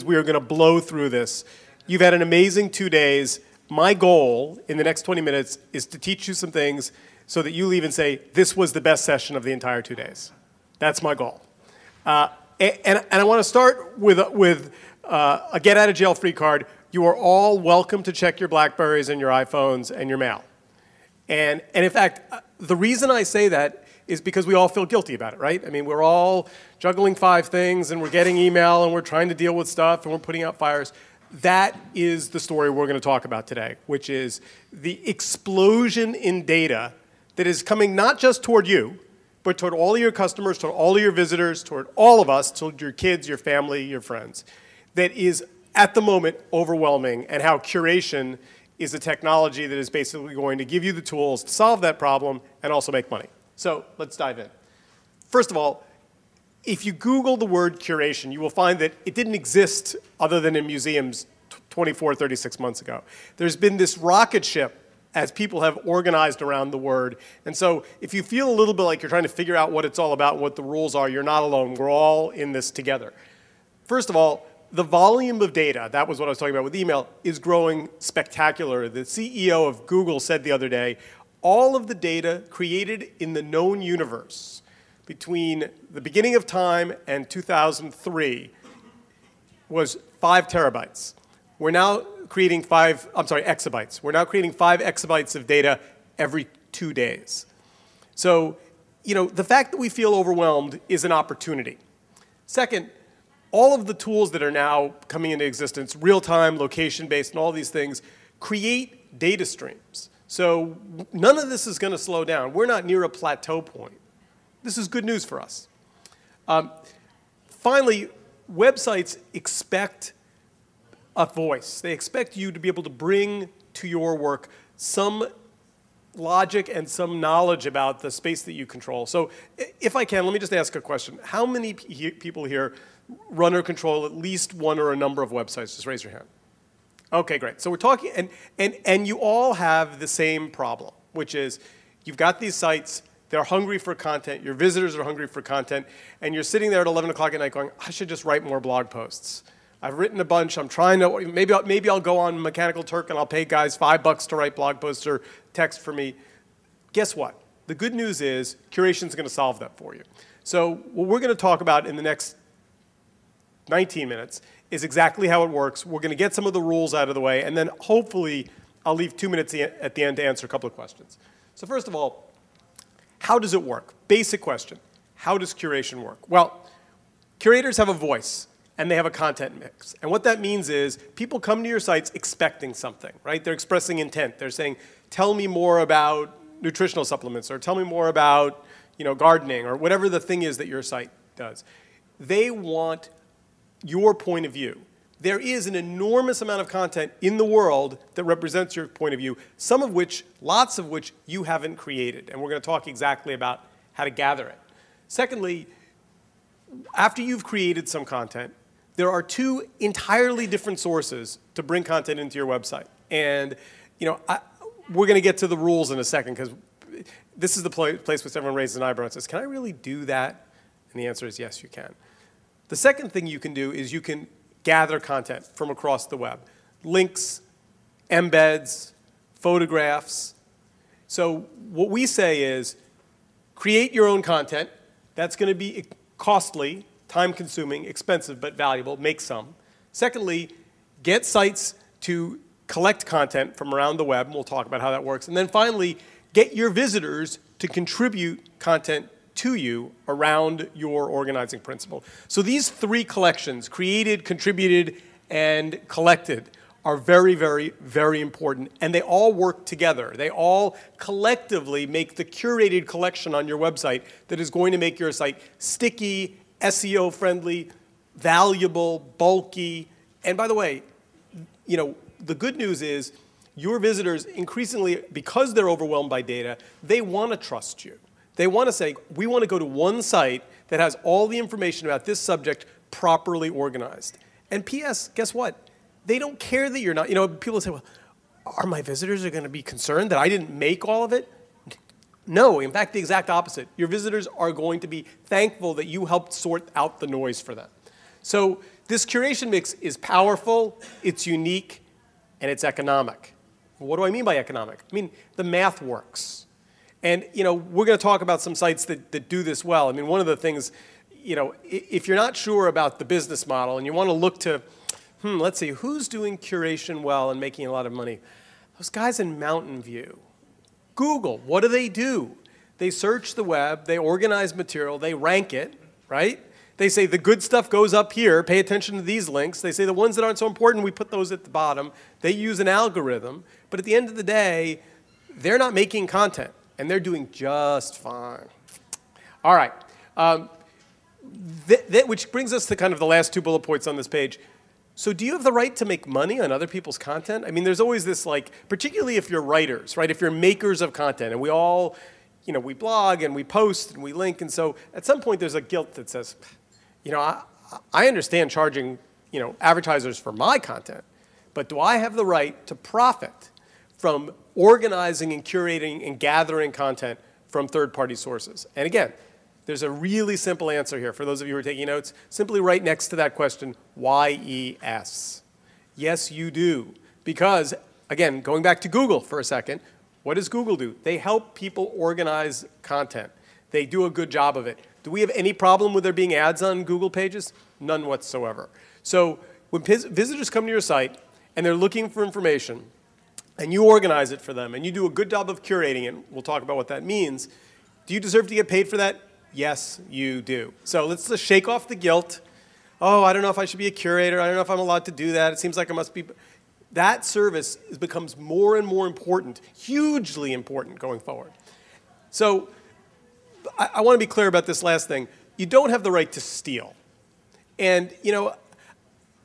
we are going to blow through this. You've had an amazing 2 days. My goal in the next 20 minutes is to teach you some things so that you leave and say, this was the best session of the entire 2 days. That's my goal. And I want to start with a get-out-of-jail-free card. You are all welcome to check your BlackBerries and your iPhones and your mail. And in fact, the reason I say that is because we all feel guilty about it, right? I mean, we're all juggling 5 things, and we're getting email, and we're trying to deal with stuff, and we're putting out fires. That is the story we're going to talk about today, which is the explosion in data that is coming not just toward you, but toward all of your customers, toward all of your visitors, toward all of us, toward your kids, your family, your friends, that is, at the moment, overwhelming, and how Curation is a technology that is basically going to give you the tools to solve that problem and also make money. So let's dive in. First of all, if you Google the word curation, you will find that it didn't exist other than in museums 24, 36 months ago. There's been this rocket ship as people have organized around the word. And so if you feel a little bit like you're trying to figure out what it's all about and what the rules are, you're not alone. We're all in this together. First of all, the volume of data, that was what I was talking about with email, is growing spectacular. The CEO of Google said the other day, all of the data created in the known universe between the beginning of time and 2003 was 5 terabytes. We're now creating exabytes. We're now creating 5 exabytes of data every 2 days. So, the fact that we feel overwhelmed is an opportunity. Second, all of the tools that are now coming into existence, real-time, location-based, and all these things, create data streams. So none of this is going to slow down. We're not near a plateau point. This is good news for us. Finally, websites expect a voice. They expect you to be able to bring to your work some logic and some knowledge about the space that you control. So if I can, let me just ask a question. How many people here run or control at least one or a number of websites? Just raise your hand. Okay, great. So we're talking, and you all have the same problem, which is you've got these sites, they're hungry for content, your visitors are hungry for content, and you're sitting there at 11 o'clock at night going, I should just write more blog posts. I've written a bunch, I'm trying to, maybe I'll go on Mechanical Turk and I'll pay guys $5 to write blog posts or text for me. Guess what? The good news is Curation's going to solve that for you. So what we're going to talk about in the next 19 minutes is exactly how it works. We're going to get some of the rules out of the way, and then hopefully I'll leave 2 minutes at the end to answer a couple of questions. So first of all, how does it work? Basic question. How does curation work? Well, curators have a voice, and they have a content mix. And what that means is people come to your sites expecting something, right? They're expressing intent. They're saying, tell me more about nutritional supplements, or tell me more about gardening, or whatever the thing is that your site does. They want your point of view. There is an enormous amount of content in the world that represents your point of view, some of which, lots of which, you haven't created. And we're going to talk exactly about how to gather it. Secondly, after you've created some content, there are 2 entirely different sources to bring content into your website. And we're going to get to the rules in a second, because this is the place where everyone raises an eyebrow and says, can I really do that? And the answer is yes, you can. The second thing you can do is you can gather content from across the web. Links, embeds, photographs. So what we say is create your own content. That's going to be costly, time-consuming, expensive, but valuable. Make some. Secondly, get sites to collect content from around the web, and we'll talk about how that works. And then finally, get your visitors to contribute content to you around your organizing principle. So these 3 collections, created, contributed, and collected, are very, very, very important, and they all work together. They all collectively make the curated collection on your website that is going to make your site sticky, SEO-friendly, valuable, bulky. And by the way, the good news is your visitors increasingly, because they're overwhelmed by data, they want to trust you. They want to say, we want to go to one site that has all the information about this subject properly organized. And P.S., guess what? They don't care that you're not, people say, well, are my visitors going to be concerned that I didn't make all of it? No, in fact, the exact opposite. Your visitors are going to be thankful that you helped sort out the noise for them. So This curation mix is powerful, it's unique, and it's economic. What do I mean by economic? I mean, the math works. And we're going to talk about some sites that do this well. I mean, one of the things, if you're not sure about the business model and you want to look to, let's see, who's doing curation well and making a lot of money? Those guys in Mountain View. Google, what do? They search the web, they organize material, they rank it, right? They say the good stuff goes up here, pay attention to these links. They say the ones that aren't so important, we put those at the bottom. They use an algorithm, but at the end of the day, they're not making content, and they're doing just fine. All right, which brings us to kind of the last 2 bullet points on this page. So do you have the right to make money on other people's content? I mean, there's always this, particularly if you're writers, right? If you're makers of content, and we all, we blog and we post and we link, and so at some point there's a guilt that says, I understand charging, advertisers for my content, but do I have the right to profit from organizing and curating and gathering content from third-party sources? And again, there's a really simple answer here. For those of you who are taking notes, simply write next to that question, YES. Yes, you do. Because, again, going back to Google for a second, what does Google do? They help people organize content. They do a good job of it. Do we have any problem with there being ads on Google pages? None whatsoever. So when visitors come to your site and they're looking for information, and you organize it for them, and you do a good job of curating it, we'll talk about what that means, do you deserve to get paid for that? Yes, you do. So let's just shake off the guilt. Oh, I don't know if I should be a curator. I don't know if I'm allowed to do that. It seems like I must be. That service becomes more and more important, hugely important going forward. So I want to be clear about this last thing. You don't have the right to steal. And,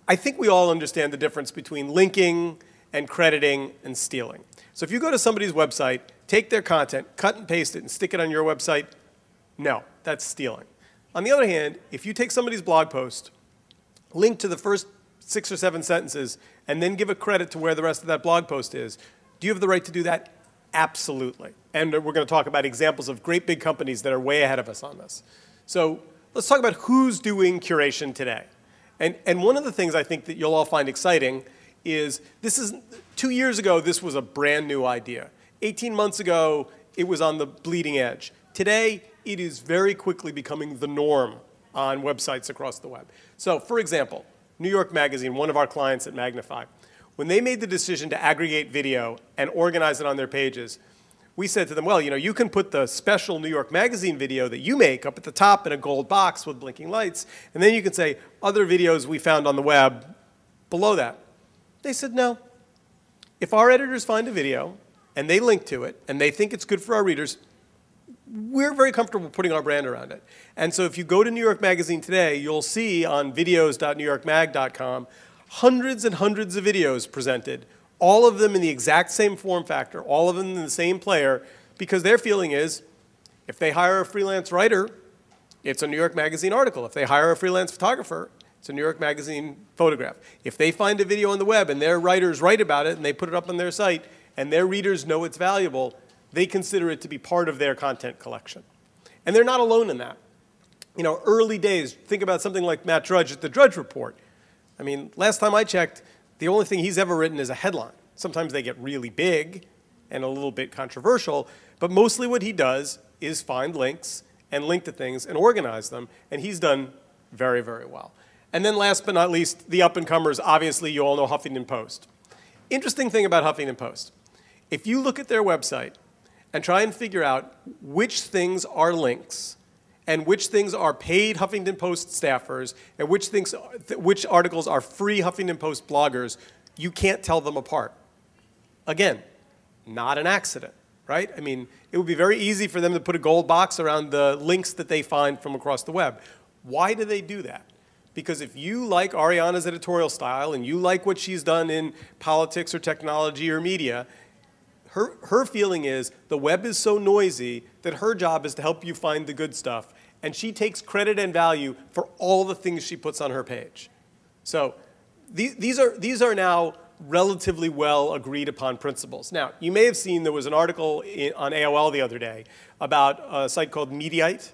I think we all understand the difference between linking and crediting and stealing. So if you go to somebody's website, take their content, cut and paste it, and stick it on your website, no, that's stealing. On the other hand, if you take somebody's blog post, link to the first 6 or 7 sentences, and then give a credit to where the rest of that blog post is, do you have the right to do that? Absolutely. And we're going to talk about examples of great big companies that are way ahead of us on this. So let's talk about who's doing curation today. And one of the things I think that you'll all find exciting is 2 years ago, this was a brand new idea. 18 months ago, it was on the bleeding edge. Today, it is very quickly becoming the norm on websites across the web. So for example, New York Magazine, one of our clients at Magnify, when they made the decision to aggregate video and organize it on their pages, we said to them, well, you can put the special New York Magazine video that you make up at the top in a gold box with blinking lights, and then you can say other videos we found on the web below that. They said no. If our editors find a video and they link to it and they think it's good for our readers, we're very comfortable putting our brand around it. And so if you go to New York Magazine today, you'll see on videos.newyorkmag.com hundreds and hundreds of videos presented, all of them in the exact same form factor, all of them in the same player, because their feeling is if they hire a freelance writer, it's a New York Magazine article. If they hire a freelance photographer, it's a New York Magazine photograph. If they find a video on the web and their writers write about it and they put it up on their site and their readers know it's valuable, they consider it to be part of their content collection. And they're not alone in that. Early days, think about something like Matt Drudge at the Drudge Report. I mean, last time I checked, the only thing he's ever written is a headline. Sometimes they get really big and a little bit controversial, but mostly what he does is find links and link to things and organize them, and he's done very, very well. And then last but not least, the up-and-comers, obviously you all know Huffington Post. Interesting thing about Huffington Post, if you look at their website and try and figure out which things are links and which things are paid Huffington Post staffers, and which articles are free Huffington Post bloggers, you can't tell them apart. Again, not an accident, right? I mean, it would be very easy for them to put a gold box around the links that they find from across the web. Why do they do that? Because if you like Ariana's editorial style and you like what she's done in politics or technology or media, her feeling is the web is so noisy that her job is to help you find the good stuff. And she takes credit and value for all the things she puts on her page. So these are now relatively well agreed upon principles. Now, you may have seen there was an article on AOL the other day about a site called Mediaite.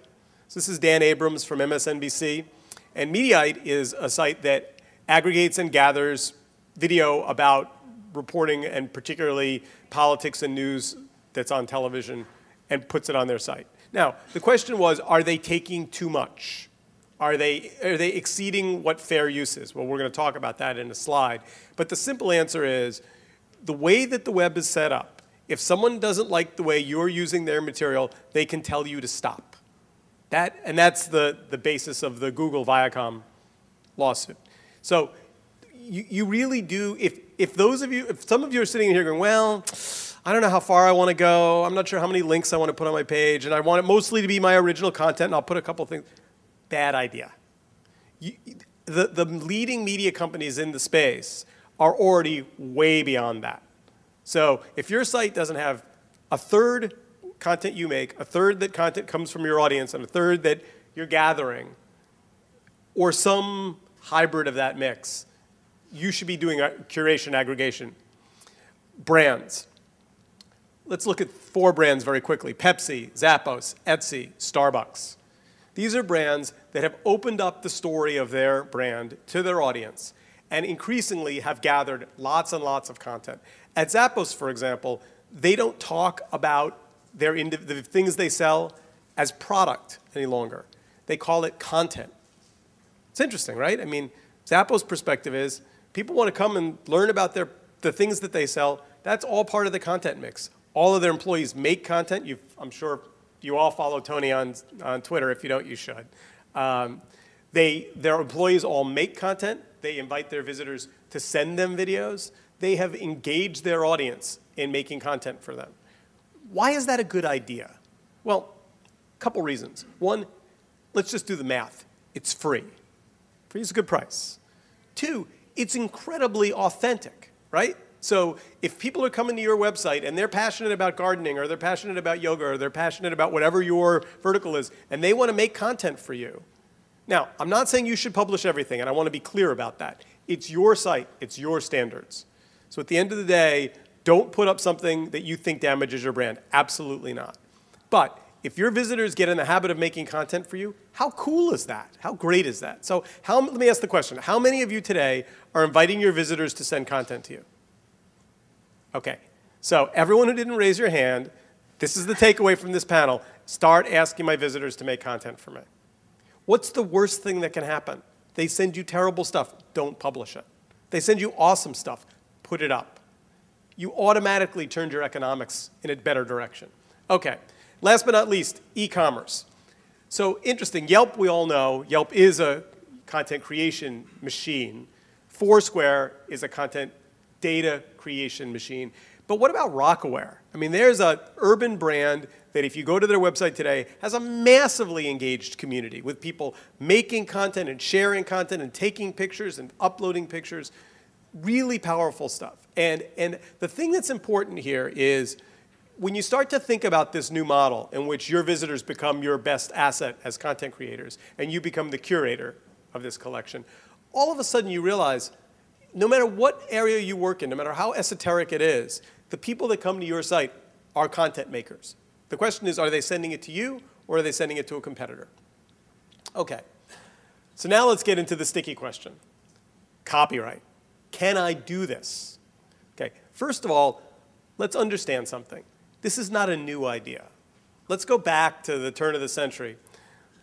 So this is Dan Abrams from MSNBC. And Mediaite is a site that aggregates and gathers video about reporting and particularly politics and news that's on television and puts it on their site. Now, the question was, are they taking too much? Are they exceeding what fair use is? Well, we're going to talk about that in a slide. But the simple answer is, the way that the web is set up, if someone doesn't like the way you're using their material, they can tell you to stop. And that's the basis of the Google Viacom lawsuit. So you really do, if some of you are sitting here going, well, I don't know how far I want to go. I'm not sure how many links I want to put on my page, and I want it mostly to be my original content, and I'll put a couple things. Bad idea. The leading media companies in the space are already way beyond that. So if your site doesn't have a third content you make, a third that content comes from your audience, and a third that you're gathering, or some hybrid of that mix, you should be doing curation aggregation. Brands. Let's look at 4 brands very quickly. Pepsi, Zappos, Etsy, Starbucks. These are brands that have opened up the story of their brand to their audience and increasingly have gathered lots and lots of content. At Zappos, for example, they don't talk about the things they sell as product any longer. They call it content. It's interesting, right? I mean, Zappos' perspective is people want to come and learn about the things that they sell. That's all part of the content mix. All of their employees make content. I'm sure you all follow Tony on Twitter. If you don't, you should. Their employees all make content. They invite their visitors to send them videos. They have engaged their audience in making content for them. Why is that a good idea? Well, a couple reasons. One, let's just do the math. It's free. Free is a good price. 2, it's incredibly authentic, right? So if people are coming to your website and they're passionate about gardening, or they're passionate about yoga, or they're passionate about whatever your vertical is, and they want to make content for you. Now, I'm not saying you should publish everything, and I want to be clear about that. It's your site. It's your standards. So at the end of the day, don't put up something that you think damages your brand. Absolutely not. But if your visitors get in the habit of making content for you, how cool is that? How great is that? So let me ask the question. How many of you today are inviting your visitors to send content to you? Okay. So everyone who didn't raise your hand, this is the takeaway from this panel. Start asking my visitors to make content for me. What's the worst thing that can happen? They send you terrible stuff. Don't publish it. They send you awesome stuff. Put it up. You automatically turned your economics in a better direction. Okay. Last but not least, e-commerce. So interesting. Yelp, we all know. Yelp is a content creation machine. Foursquare is a content data creation machine. But what about Rockaware? I mean, there's an urban brand that if you go to their website today, has a massively engaged community with people making content and sharing content and taking pictures and uploading pictures. Really powerful stuff. And the thing that's important here is when you start to think about this new model in which your visitors become your best asset as content creators and you become the curator of this collection, all of a sudden you realize no matter what area you work in, no matter how esoteric it is, the people that come to your site are content makers. The question is, are they sending it to you or are they sending it to a competitor? Okay. So now let's get into the sticky question. Copyright. Can I do this? Okay. First of all, let's understand something. This is not a new idea. Let's go back to the turn of the century.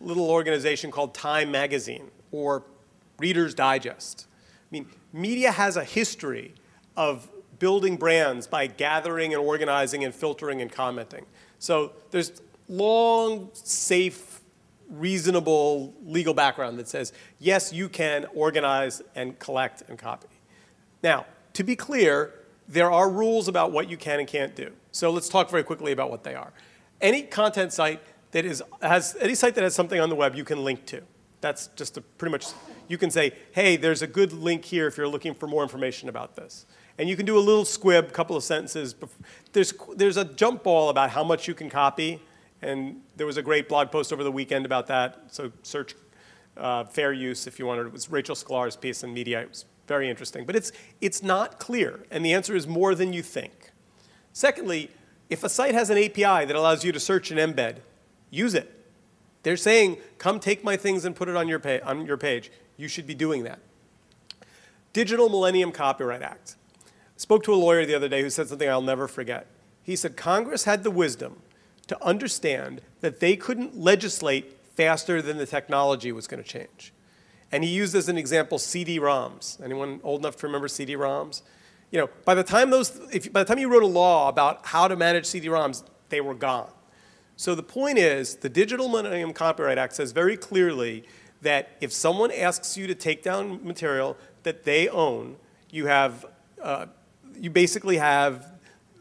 A little organization called Time Magazine or Reader's Digest. I mean, media has a history of building brands by gathering and organizing and filtering and commenting. So there's long, safe, reasonable legal background that says, yes, you can organize and collect and copy. Now, to be clear, there are rules about what you can and can't do. So let's talk very quickly about what they are. Any content site that any site that has something on the web you can link to. That's just pretty much, you can say, hey, there's a good link here if you're looking for more information about this. And you can do a little squib, a couple of sentences. There's a jump ball about how much you can copy. And there was a great blog post over the weekend about that. So search fair use if you wanted. It was Rachel Sklar's piece in Media. It was very interesting. But it's not clear. And the answer is more than you think. Secondly, if a site has an API that allows you to search and embed, use it. They're saying, come take my things and put it on your page. You should be doing that. Digital Millennium Copyright Act. I spoke to a lawyer the other day who said something I'll never forget. He said Congress had the wisdom to understand that they couldn't legislate faster than the technology was going to change. And he used as an example CD-ROMs. Anyone old enough to remember CD-ROMs? You know, by the time you wrote a law about how to manage CD-ROMs, they were gone. So the point is, the Digital Millennium Copyright Act says very clearly that if someone asks you to take down material that they own, you basically have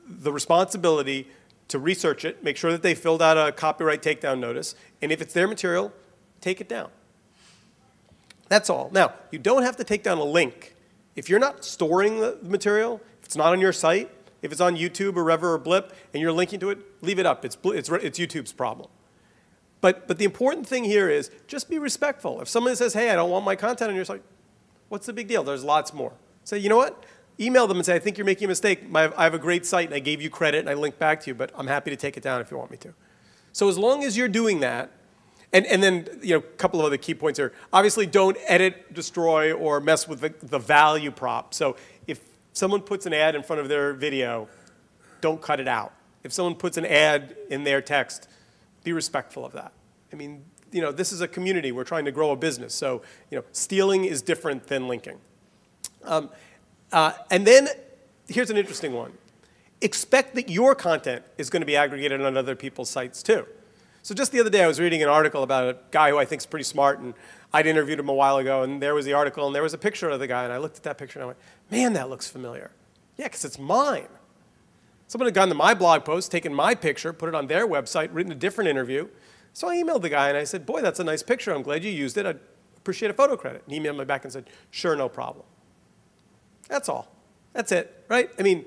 the responsibility to research it, make sure that they filled out a copyright takedown notice, and if it's their material, take it down. That's all. Now, you don't have to take down a link. If you're not storing the material, if it's not on your site, if it's on YouTube or Rever or Blip, and you're linking to it, leave it up. It's YouTube's problem. But the important thing here is just be respectful. If someone says, hey, I don't want my content on your site, what's the big deal? There's lots more. Say, you know what? Email them and say, I think you're making a mistake. I have a great site, and I gave you credit, and I linked back to you, but I'm happy to take it down if you want me to. So as long as you're doing that, and then a couple of other key points here. Obviously, don't edit, destroy, or mess with the value prop. So if someone puts an ad in front of their video, don't cut it out. If someone puts an ad in their text, be respectful of that. I mean, this is a community. We're trying to grow a business. So stealing is different than linking. And then here's an interesting one. Expect that your content is going to be aggregated on other people's sites too. So just the other day, I was reading an article about a guy who I think is pretty smart, and I'd interviewed him a while ago, and there was the article, and there was a picture of the guy, and I looked at that picture, and I went, man, that looks familiar. Yeah, because it's mine. Someone had gone to my blog post, taken my picture, put it on their website, written a different interview. So I emailed the guy, and I said, boy, that's a nice picture. I'm glad you used it. I'd appreciate a photo credit. And he emailed me back and said, sure, no problem. That's all. That's it, right? I mean,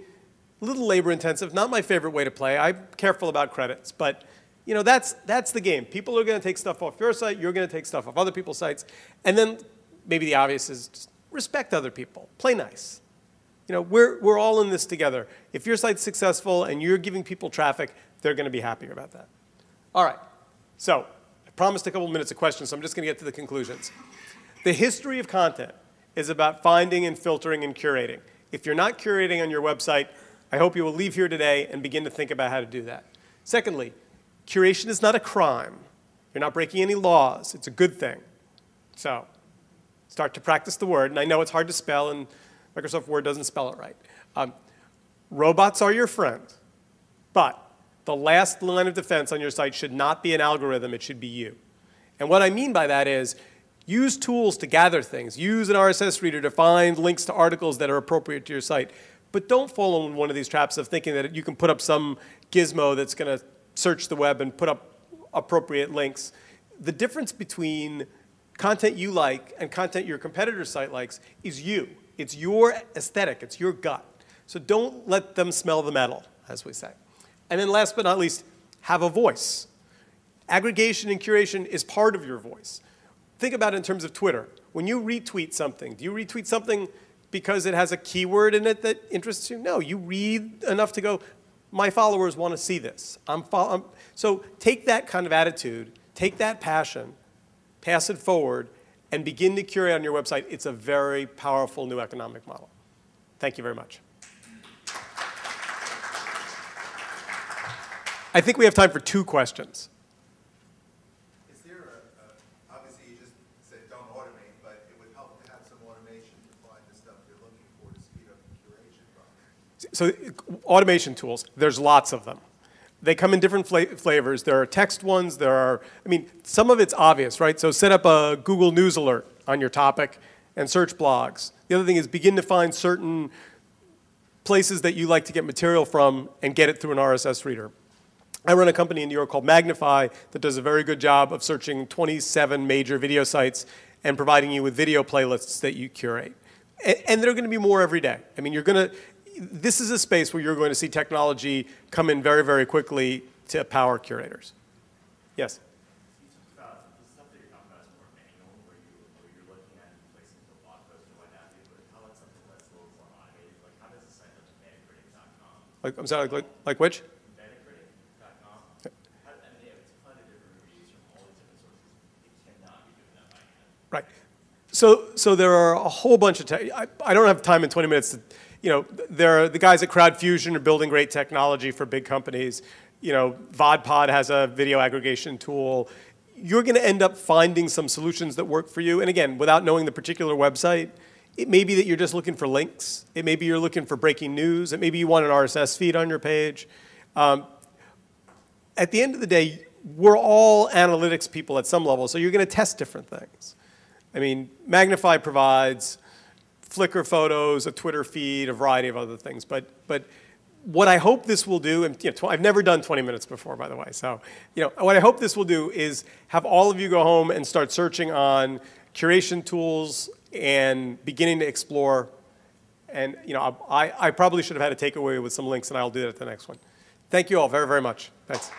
a little labor intensive, not my favorite way to play. I'm careful about credits, but that's the game. People are going to take stuff off your site. You're going to take stuff off other people's sites. And then maybe the obvious is just respect other people. Play nice. We're all in this together. If your site's successful and you're giving people traffic, they're going to be happier about that. All right. So I promised a couple minutes of questions, so I'm just going to get to the conclusions. The history of content is about finding and filtering and curating. If you're not curating on your website, I hope you will leave here today and begin to think about how to do that. Secondly, curation is not a crime. You're not breaking any laws. It's a good thing. So start to practice the word. And I know it's hard to spell, and Microsoft Word doesn't spell it right. Robots are your friend. But the last line of defense on your site should not be an algorithm. It should be you. And what I mean by that is use tools to gather things. Use an RSS reader to find links to articles that are appropriate to your site. But don't fall in one of these traps of thinking that you can put up some gizmo that's going to search the web and put up appropriate links. The difference between content you like and content your competitor's site likes is you. It's your aesthetic. It's your gut. So don't let them smell the metal, as we say. And then last but not least, have a voice. Aggregation and curation is part of your voice. Think about it in terms of Twitter. When you retweet something, do you retweet something because it has a keyword in it that interests you? No, you read enough to go, my followers want to see this. So take that kind of attitude, take that passion, pass it forward, and begin to curate on your website. It's a very powerful new economic model. Thank you very much. I think we have time for 2 questions. Is there obviously you just said don't automate, but it would help to have some automation to find the stuff you're looking for to speed up the curation process. So automation tools, there's lots of them. They come in different flavors. There are text ones. Some of it's obvious, right? So set up a Google News alert on your topic and search blogs. The other thing is begin to find certain places that you like to get material from and get it through an RSS reader. I run a company in New York called Magnify that does a very good job of searching 27 major video sites and providing you with video playlists that you curate. And there are going to be more every day. I mean, this is a space where you're going to see technology come in very, very quickly to power curators. Yes? The stuff that you're talking about is more manual, where you're looking at and placing the blog post and what have you, but how about something that's a little more automated? Like, how does it sign up to metacritic.com? I'm sorry, like which? So there are a whole bunch of I don't have time in 20 minutes to, there are the guys at CrowdFusion are building great technology for big companies. VodPod has a video aggregation tool. You're going to end up finding some solutions that work for you. And again, without knowing the particular website, it may be that you're just looking for links. It may be you're looking for breaking news. It may be you want an RSS feed on your page. At the end of the day, we're all analytics people at some level, so you're going to test different things. I mean, Magnify provides Flickr photos, a Twitter feed, a variety of other things. But what I hope this will do, and I've never done 20 minutes before, by the way. So what I hope this will do is have all of you go home and start searching on curation tools and beginning to explore. And I probably should have had a takeaway with some links, and I'll do that at the next one. Thank you all very, very much. Thanks.